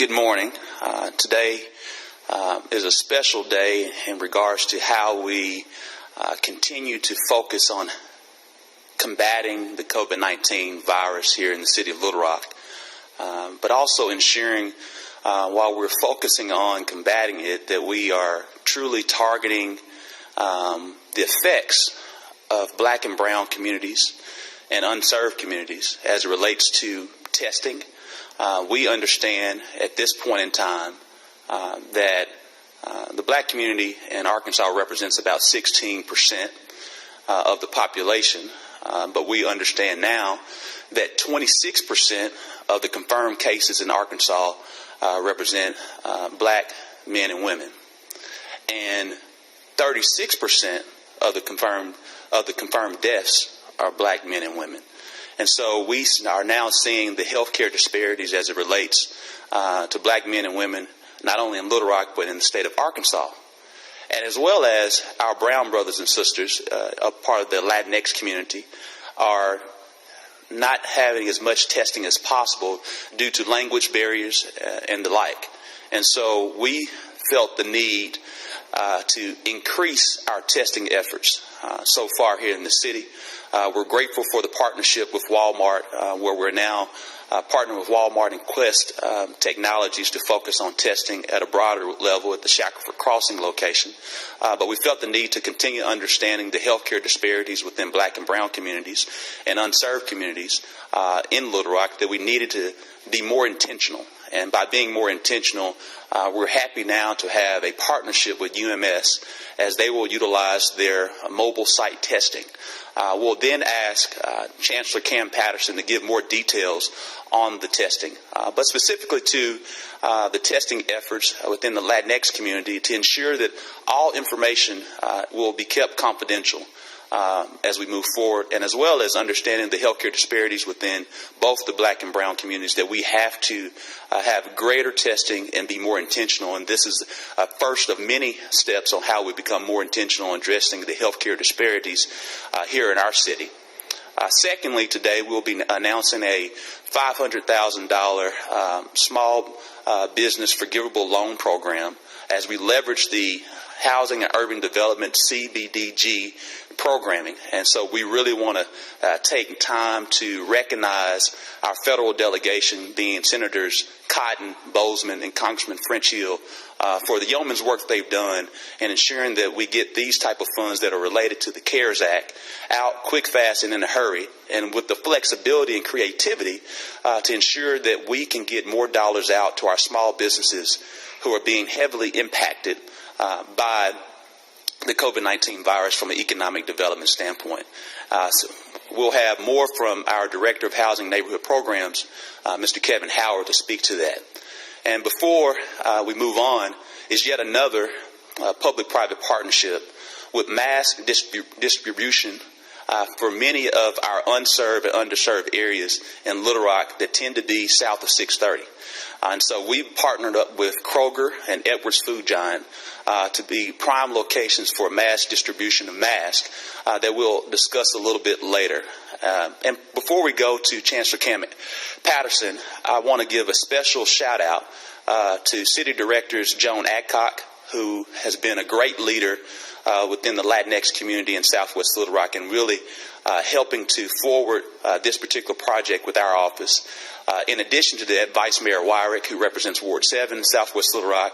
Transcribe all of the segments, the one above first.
Good morning. Today is a special day in regards to how we continue to focus on combating the COVID-19 virus here in the city of Little Rock, but also ensuring while we're focusing on combating it that we are truly targeting the effects of black and brown communities and unserved communities as it relates to testing. We understand at this point in time that the black community in Arkansas represents about 16% of the population, but we understand now that 26% of the confirmed cases in Arkansas represent black men and women, and 36% of the confirmed deaths are black men and women. And so we are now seeing the healthcare disparities as it relates to black men and women, not only in Little Rock, but in the state of Arkansas. And as well as our brown brothers and sisters, a part of the Latinx community, are not having as much testing as possible due to language barriers and the like. And so we felt the need to increase our testing efforts so far here in the city. We're grateful for the partnership with Walmart, where we're now partnering with Walmart and Quest Technologies to focus on testing at a broader level at the Shackelford Crossing location. But we felt the need to continue understanding the healthcare disparities within black and brown communities and unserved communities in Little Rock, that we needed to be more intentional. And by being more intentional, we're happy now to have a partnership with UMS as they will utilize their mobile site testing. We'll then ask Chancellor Cam Patterson to give more details on the testing, but specifically to the testing efforts within the Latinx community to ensure that all information will be kept confidential as we move forward, and as well as understanding the healthcare disparities within both the black and brown communities, that we have to have greater testing and be more intentional. And this is a first of many steps on how we become more intentional in addressing the healthcare disparities here in our city. Secondly, today we'll be announcing a $500,000 small business forgivable loan program as we leverage the Housing and Urban Development CBDG programming. And so we really want to take time to recognize our federal delegation, being Senators Cotton, Bozeman, and Congressman French Hill, for the yeoman's work they've done in ensuring that we get these type of funds that are related to the CARES Act out quick, fast, and in a hurry, and with the flexibility and creativity to ensure that we can get more dollars out to our small businesses who are being heavily impacted by the COVID-19 virus from an economic development standpoint. So we'll have more from our Director of Housing and Neighborhood Programs, Mr. Kevin Howard, to speak to that. And before we move on, is yet another public-private partnership with mask distribution for many of our unserved and underserved areas in Little Rock that tend to be south of 630. And so we partnered up with Kroger and Edwards Food Giant to be prime locations for mass distribution of masks that we'll discuss a little bit later. And before we go to Chancellor Cam Patterson, I want to give a special shout out to City Directors Joan Adcock, who has been a great leader within the Latinx community in Southwest Little Rock, and really helping to forward this particular project with our office. In addition to that, Vice Mayor Wyrick, who represents Ward 7, Southwest Little Rock,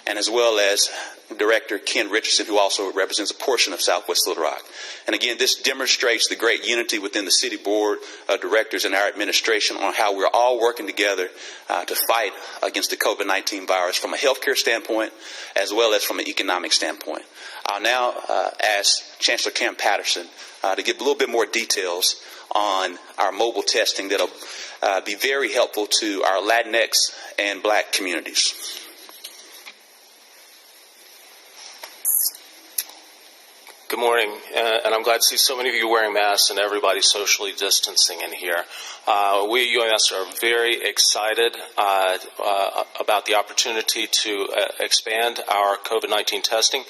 and as well as Director Ken Richardson, who also represents a portion of Southwest Little Rock. And again, this demonstrates the great unity within the City Board of Directors and our administration on how we're all working together to fight against the COVID-19 virus from a healthcare standpoint as well as from an economic standpoint. I'll now ask Chancellor Cam Patterson to give a little bit more details on our mobile testing that'll be very helpful to our Latinx and Black communities. Good morning, and I'm glad to see so many of you wearing masks and everybody socially distancing in here. We at UMS are very excited about the opportunity to expand our COVID-19 testing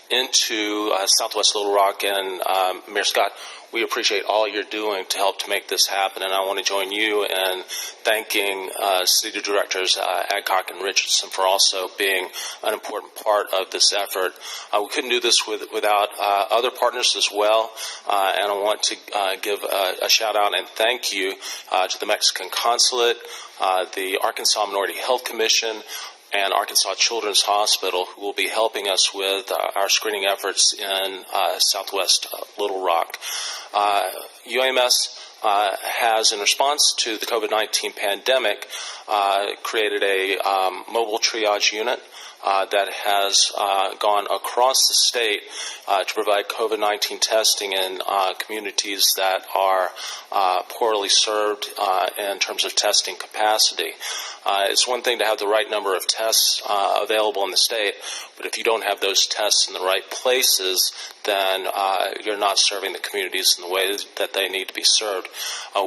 into Southwest Little Rock. And Mayor Scott, we appreciate all you're doing to help to make this happen, and I want to join you in thanking City Directors Adcock and Richardson for also being an important part of this effort. We couldn't do this without other partners as well, and I want to give a shout out and thank you to the Mexican Consulate, the Arkansas Minority Health Commission, and Arkansas Children's Hospital, who will be helping us with our screening efforts in Southwest Little Rock. UAMS has, in response to the COVID-19 pandemic, created a mobile triage unit that has gone across the state to provide COVID-19 testing in communities that are poorly served in terms of testing capacity. It's one thing to have the right number of tests available in the state, but if you don't have those tests in the right places, then you're not serving the communities in the way that they need to be served.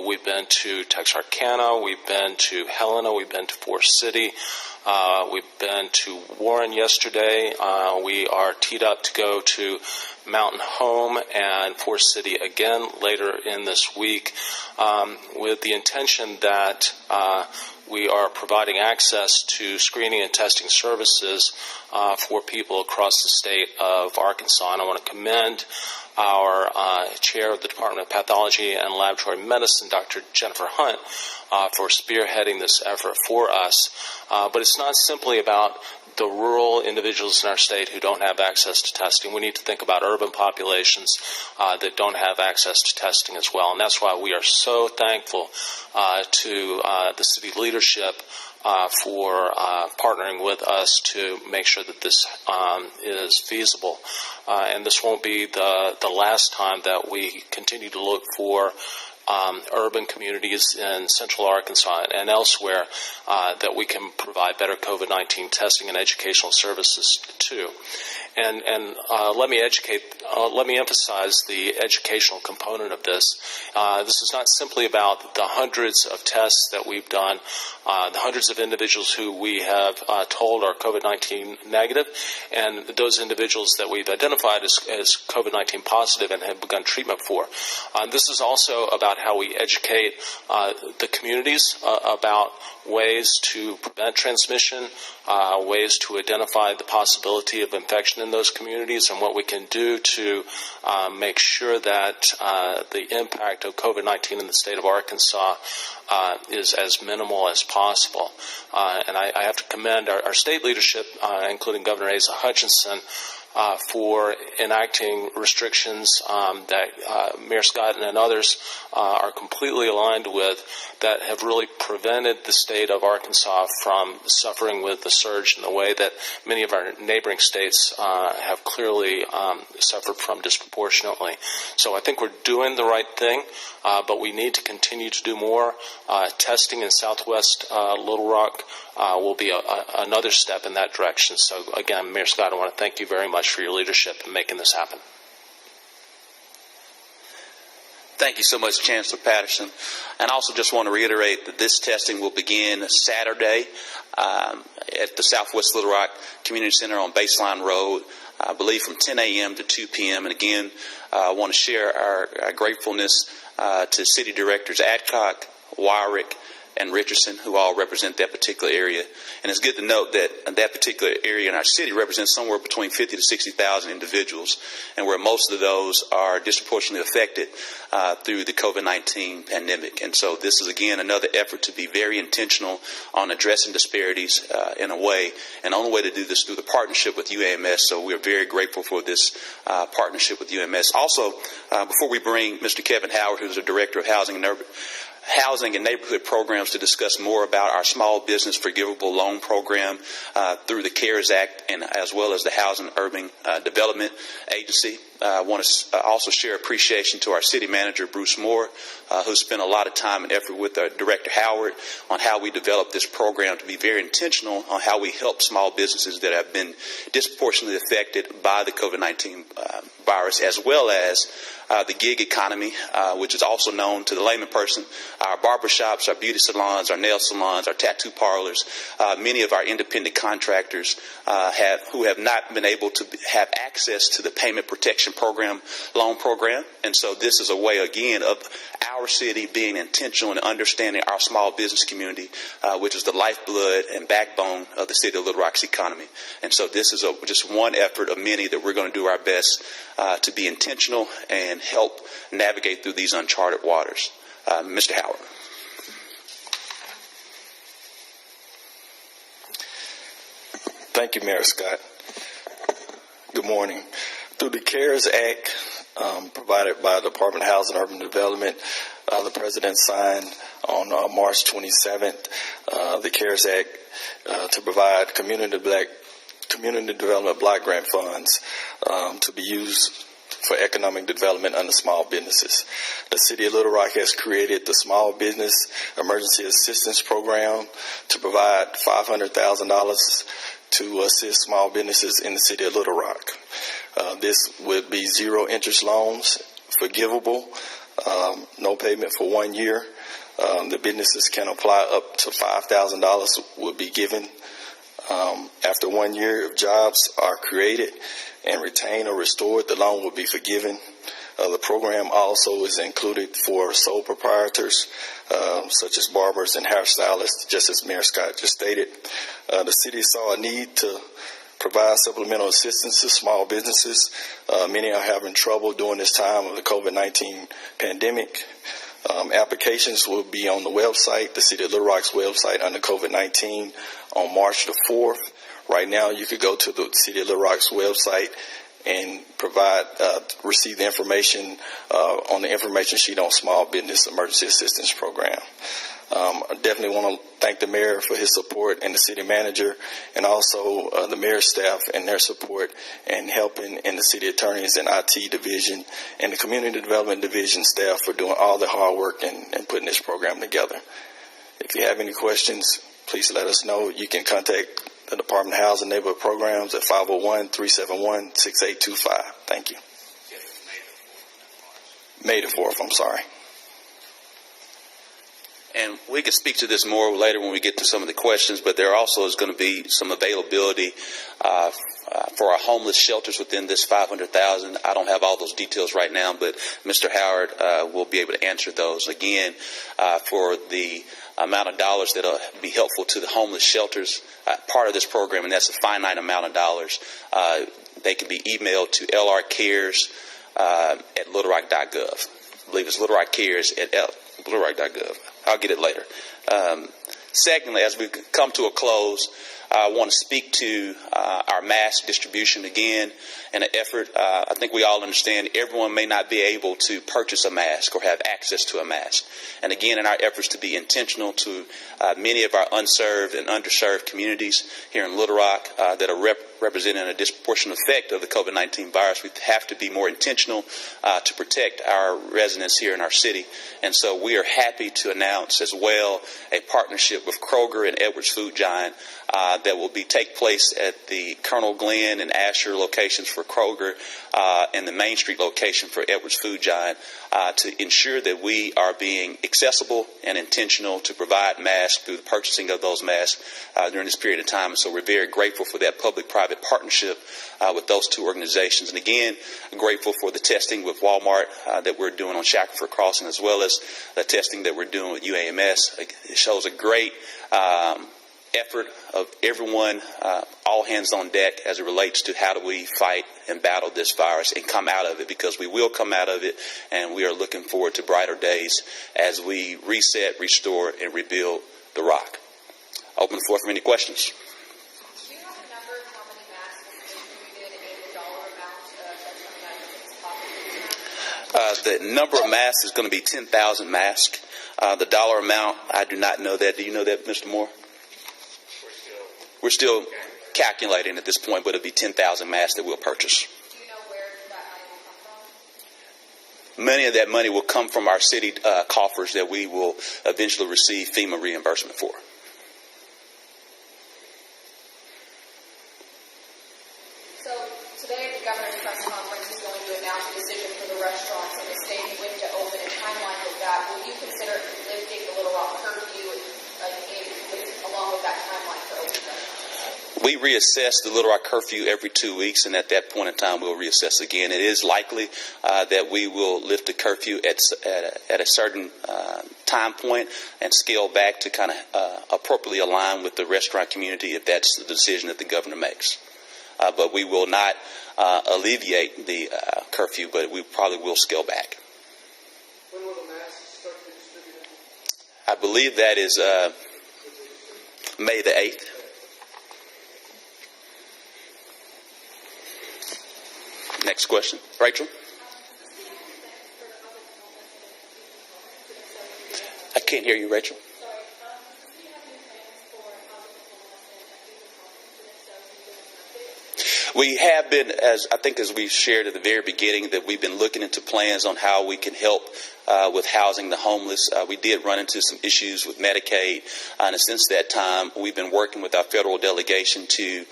We've been to Texarkana, we've been to Helena, we've been to Forest City, we've been to Warren yesterday. We are teed up to go to Mountain Home and Forest City again later in this week, with the intention that we are providing access to screening and testing services for people across the state of Arkansas. And I want to commend our chair of the Department of Pathology and Laboratory Medicine, Dr. Jennifer Hunt, for spearheading this effort for us. But it's not simply about the rural individuals in our state who don't have access to testing. We need to think about urban populations that don't have access to testing as well. And that's why we are so thankful to the city leadership for partnering with us to make sure that this is feasible. And this won't be the last time that we continue to look for urban communities in central Arkansas and elsewhere that we can provide better COVID-19 testing and educational services to. And let me emphasize the educational component of this. This is not simply about the hundreds of tests that we've done, the hundreds of individuals who we have told are COVID-19 negative, and those individuals that we've identified as COVID-19 positive and have begun treatment for. This is also about how we educate the communities about ways to prevent transmission, ways to identify the possibility of infection in those communities, and what we can do to make sure that the impact of COVID-19 in the state of Arkansas is as minimal as possible. And I have to commend our state leadership, including Governor Asa Hutchinson, for enacting restrictions that Mayor Scott and others are completely aligned with, that have really prevented the state of Arkansas from suffering with the surge in the way that many of our neighboring states have clearly suffered from disproportionately. So I think we're doing the right thing, but we need to continue to do more. Testing in Southwest Little Rock will be another step in that direction. So again, Mayor Scott, I want to thank you very much for your leadership in making this happen. Thank you so much, Chancellor Patterson. And I also just want to reiterate that this testing will begin Saturday at the Southwest Little Rock Community Center on Baseline Road, I believe from 10 a.m. to 2 p.m. And again, I want to share our gratefulness to City Directors Adcock, Wyrick, and Richardson, who all represent that particular area. And it's good to note that that particular area in our city represents somewhere between 50 to 60,000 individuals, and where most of those are disproportionately affected through the COVID-19 pandemic. And so this is, again, another effort to be very intentional on addressing disparities in a way, and the only way to do this through the partnership with UAMS. So we're very grateful for this partnership with UAMS. Also, before we bring Mr. Kevin Howard, who's the Director of Housing and Neighborhood Programs, to discuss more about our small business forgivable loan program through the CARES Act, and as well as the Housing and Urban Development Agency. I want to also share appreciation to our city manager, Bruce Moore, who spent a lot of time and effort with our Director Howard on how we developed this program to be very intentional on how we help small businesses that have been disproportionately affected by the COVID-19 virus, as well as the gig economy, which is also known to the layman person, our barbershops, our beauty salons, our nail salons, our tattoo parlors, many of our independent contractors who have not been able to have access to the payment protection program, loan program. And so this is a way, again, of our city being intentional in understanding our small business community, which is the lifeblood and backbone of the city of Little Rock's economy. And so this is just one effort of many that we're going to do our best to be intentional and help navigate through these uncharted waters. Mr. Howard. Thank you, Mayor Scott. Good morning. Through the CARES Act provided by the Department of Housing and Urban Development, the President signed on March 27th the CARES Act to provide community development block grant funds to be used for economic development under small businesses. The City of Little Rock has created the Small Business Emergency Assistance Program to provide $500,000 to assist small businesses in the City of Little Rock. This would be zero interest loans, forgivable, no payment for 1 year. The businesses can apply up to $5,000 would be given. After 1 year, if jobs are created and retained or restored, the loan will be forgiven. The program also is included for sole proprietors, such as barbers and hairstylists, just as Mayor Scott just stated. The city saw a need to provide supplemental assistance to small businesses. Many are having trouble during this time of the COVID-19 pandemic. Applications will be on the website, the City of Little Rock's website, under COVID-19 on March the 4th. Right now, you could go to the City of Little Rock's website and receive the information on the information sheet on Small Business Emergency Assistance Program. I definitely want to thank the mayor for his support and the city manager, and also the mayor's staff and their support and helping, in the city attorneys and IT division and the community development division staff for doing all the hard work and putting this program together. If you have any questions, please let us know. You can contact the Department of Housing and Neighborhood Programs at 501-371-6825. Thank you. May the 4th, I'm sorry. And we can speak to this more later when we get to some of the questions, but there also is going to be some availability for our homeless shelters within this $500,000. I don't have all those details right now, but Mr. Howard will be able to answer those. Again, for the amount of dollars that will be helpful to the homeless shelters, part of this program, and that's a finite amount of dollars, they can be emailed to lrcares at littlerock.gov. I believe it's littlerockcares at littlerock.gov. I'll get it later. Secondly, as we come to a close, I want to speak to our mask distribution again in an effort. I think we all understand everyone may not be able to purchase a mask or have access to a mask. And again, in our efforts to be intentional to many of our unserved and underserved communities here in Little Rock that are representing a disproportionate effect of the COVID-19 virus, we have to be more intentional to protect our residents here in our city. And so we are happy to announce as well a partnership with Kroger and Edwards Food Giant that will take place at the Colonel Glenn and Asher locations for Kroger and the Main Street location for Edwards Food Giant to ensure that we are being accessible and intentional to provide masks through the purchasing of those masks during this period of time. And so we're very grateful for that public-private partnership with those two organizations. And again, I'm grateful for the testing with Walmart that we're doing on Shackelford Crossing, as well as the testing that we're doing with UAMS. It shows a great effort of everyone, all hands on deck, as it relates to how do we fight and battle this virus and come out of it, because we will come out of it, and we are looking forward to brighter days as we reset, restore, and rebuild the rock. Open the floor for any questions. Do you have a number of how many masks were distributed and the dollar amount that's coming out of this? The number of masks is going to be 10,000 masks. The dollar amount, I do not know that. Do you know that, Mr. Moore? We're still calculating at this point, but it'll be 10,000 masks that we'll purchase. Do you know where that money will come Many of that money will come from our city coffers that we will eventually receive FEMA reimbursement for. So today at the governor's press conference, he's going to announce a decision for the restaurants in the state when to open and timeline with that. Will you consider lifting the Little Rock curfew along with that timeline for open restaurants? We reassess the Little Rock curfew every 2 weeks, and at that point in time, we'll reassess again. It is likely that we will lift the curfew at a certain time point and scale back to kind of appropriately align with the restaurant community if that's the decision that the governor makes. But we will not alleviate the curfew, but we probably will scale back. When will the masks start to be distributed? I believe that is May the 8th. Next question. Rachel? I can't hear you, Rachel. We have been, as we shared at the very beginning, that we've been looking into plans on how we can help with housing the homeless. We did run into some issues with Medicaid, and since that time, we've been working with our federal delegation to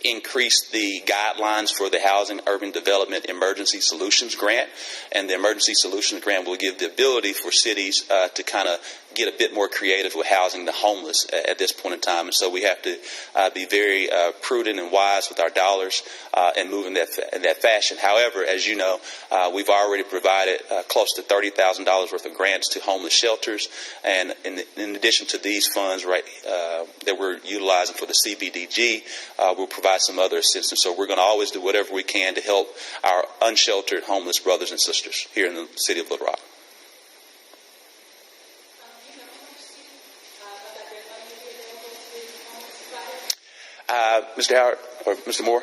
increase the guidelines for the Housing Urban Development Emergency Solutions Grant. And the Emergency Solutions Grant will give the ability for cities to kind of get a bit more creative with housing the homeless at this point in time. And so we have to be very prudent and wise with our dollars and move in that fashion. However, as you know, we've already provided close to $30,000 worth of grants to homeless shelters. And in addition to these funds that we're utilizing for the CBDG, we'll provide some other assistance. So we're going to always do whatever we can to help our unsheltered homeless brothers and sisters here in the city of Little Rock. Mr. Howard or Mr. Moore?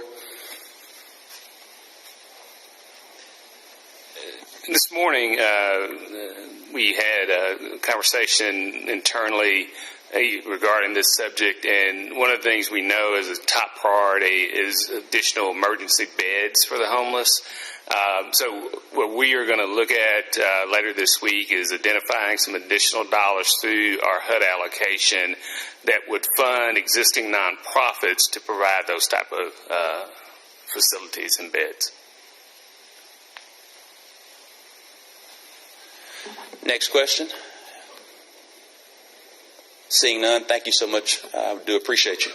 This morning, we had a conversation internally regarding this subject, and one of the things we know is a top priority is additional emergency beds for the homeless. So what we are going to look at later this week is identifying some additional dollars through our HUD allocation that would fund existing nonprofits to provide those type of facilities and beds. Next question. Seeing none, thank you so much. I do appreciate you.